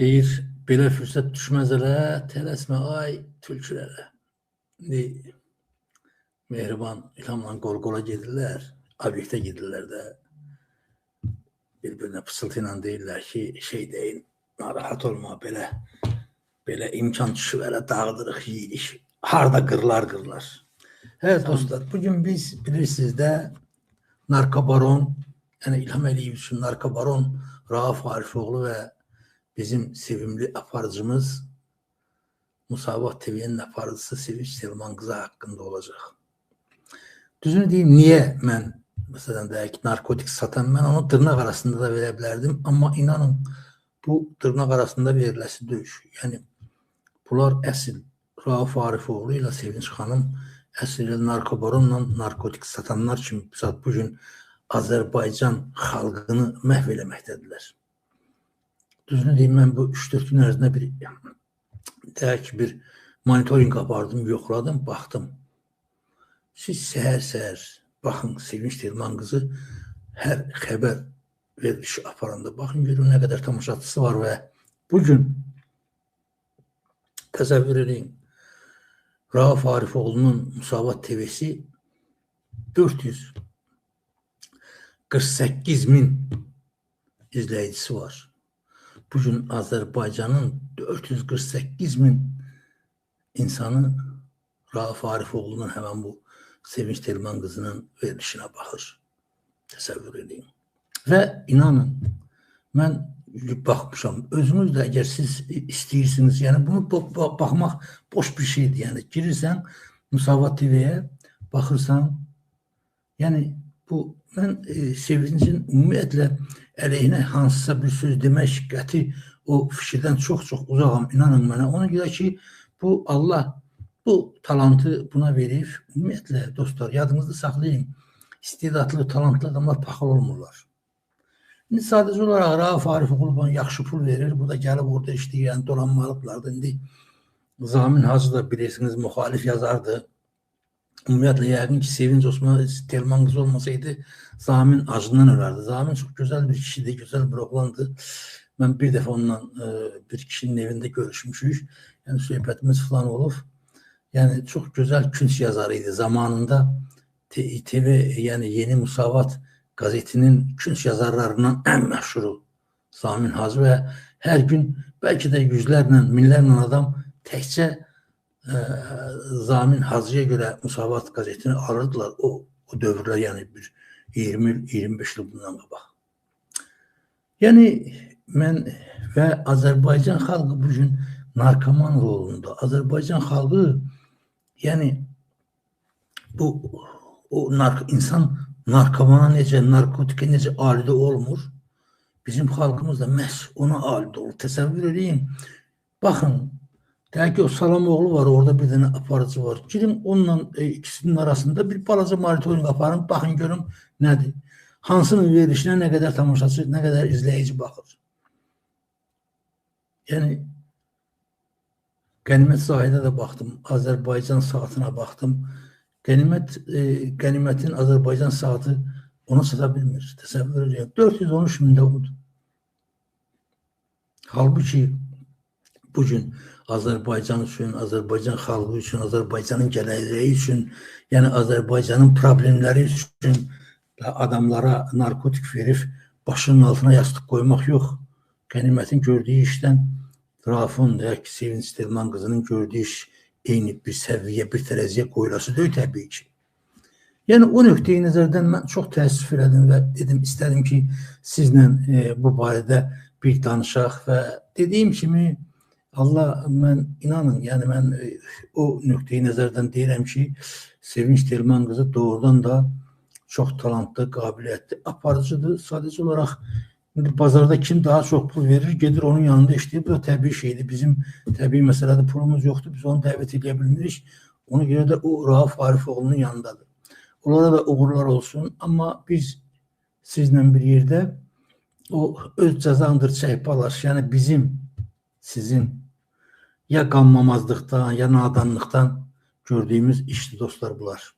Deyir, belə fürsət düşməz elə, tələsmə ay tülkülərə. İndi Mehriban İlhamla qol-qola gedirlər, obyektə gedirlər də. Bir-birinə pısıltı ilə deyirlər ki, şey deyin, narahat olma, belə imkan düşüvərə dağıdırıq, yeyirik. Harda qırlar. Evet dostlar, bugün biz bilirsiniz də narkobaron, yəni İlham Əliyev üçün narkobaron Rauf Arifoğlu və bizim sevimli aparıcımız Musavat TV'nin aparıcısı Sevinç Telman qızı haqqında olacaq. Düzünü deyim, niyə mən məsələn deyək ki, narkotik satan, mən onu dırnaq arasında da verə bilərdim, amma inanın bu dırnaq arasında veriləsi deyil. Yəni bunlar əsl Rauf Arifoğlu ilə Sevinç xanım əsl narkobaronla narkotik satanlar kimi bugün Azərbaycan xalqını məhv eləməkdədirlər. Düzünü deyim, mən bu 3-4 gün ərzində bir monitoring apardım, yoxladım, baxdım. Siz səhər-səhər baxın, Sevinç Telman qızı hər xəbər verilişi aparanda baxın, görün nə qədər tamaşaçısı var və bugün təsəvvür edin, Rauf Arifoğlu'nun Musavat TV'si 448.000 izləyicisi var. Bugün Azərbaycanın 448.000 insanı Rauf Arifoğlu'nun həmən bu Sevinç Telman qızının verilişinə baxır. Təsəvvür edin. Və inanın, mən baxmışam. Özünüz də əgər siz istəyirsiniz, yəni bunu baxmaq boş bir şeydir. Yəni girirsən Musavat TV'yə, baxırsan, yəni bu mən Sevincin ümumiyyətlə əleyhinə hansısa bir söz demək qəti o fikirdən çox uzaqam, inanın mənə. Ona görə ki, bu Allah bu talantı buna verib. Ümumiyyətlə dostlar, yadınızda saxlayın, istedadlı, talantlı adamlar paxıl olmurlar. İndi sadəcə olaraq Rauf Arifoğlu bana yaxşı pul verir, bu da gəlib orada işləyən dolanmalıqlardır. İndi Zamin Hacı da bilirsiniz, müxalif yazardı. Ümumiyyətlə, yəqin ki, Sevinç Telman qızı olmasaydı, Zamin acından ölərdi. Zamin çox gözəl bir kişidir, gözəl bir oğlandı. Mən bir dəfə onunla bir kişinin evində görüşmüşük. Yəni, söhbətimiz falan olub. Yəni, çox gözəl künc yazarı idi. Zamanında TV, yəni Yeni Musavat qazetinin künc yazarlarından ən məşhuru Zamin Hacı və hər gün bəlkə də yüzlərlə, minlərlə adam təkcə Zamin Hacıya görə Musavat qazetini alırdılar. O dövrlər, yəni bir 20-25 il bundan qabaq. Yəni mən və Azərbaycan xalqı bugün narkoman rolunda. Azərbaycan xalqı, yəni insan narkomana necə, narkotika necə alidə olmur, bizim xalqımız da məhz ona alidə olur. Təsəvvür edin, baxın, deyək ki, o Salamoğlu var, orada bir dənə aparıcı var. Girin onunla ikisinin arasında bir balaca monitoring aparın, baxın görün nədir? Hansının verilişinə nə qədər tamaşaçı, nə qədər izləyici baxır. Yəni, Qənimət Zahidə də baxdım, Azərbaycan saatına baxdım. Qənimətin Azərbaycan saatı ona sata bilmir. Təsəvvür edin, 413.000 budur. Halbuki bugün Azərbaycan üçün, Azərbaycan xalqı üçün, Azərbaycanın gələcəyi üçün, yəni Azərbaycanın problemləri üçün adamlara narkotik verib başının altına yastıq qoymaq yox. Qənimətin gördüyü işdən Raufun, deyək ki, Sevinç Telman qızının gördüyü iş eyni bir səviyyə, bir tərəziyə qoyulası deyil təbii ki. Yəni o nöqteyi nəzərdən mən çox təəssüf elədim və dedim, istədim ki, sizlə bu barədə bir danışaq və dediyim kimi Allah, mən inanın, yəni mən o nöqteyi nəzərdən deyirəm ki, Sevinç Telman qızı doğrudan da çox talantlı, qabiliyyətli, aparıcıdır. Sadəcə olaraq bazarda kim daha çox pul verir, gedir onun yanında işləyir. Bu da təbii şeydir. Bizim təbii məsələdə pulumuz yoxdur, biz onu dəvət edə bilmirik. Ona görə də o Rauf Arifoğlu'nun yanındadır. Onlara da uğurlar olsun, amma biz sizlə bir yerdə o öz cəzandır çək balaş, yəni bizim, sizin ya qanmamazlıqdan, ya nadanlıqdan gördüyümüz işli dostlar bunlar.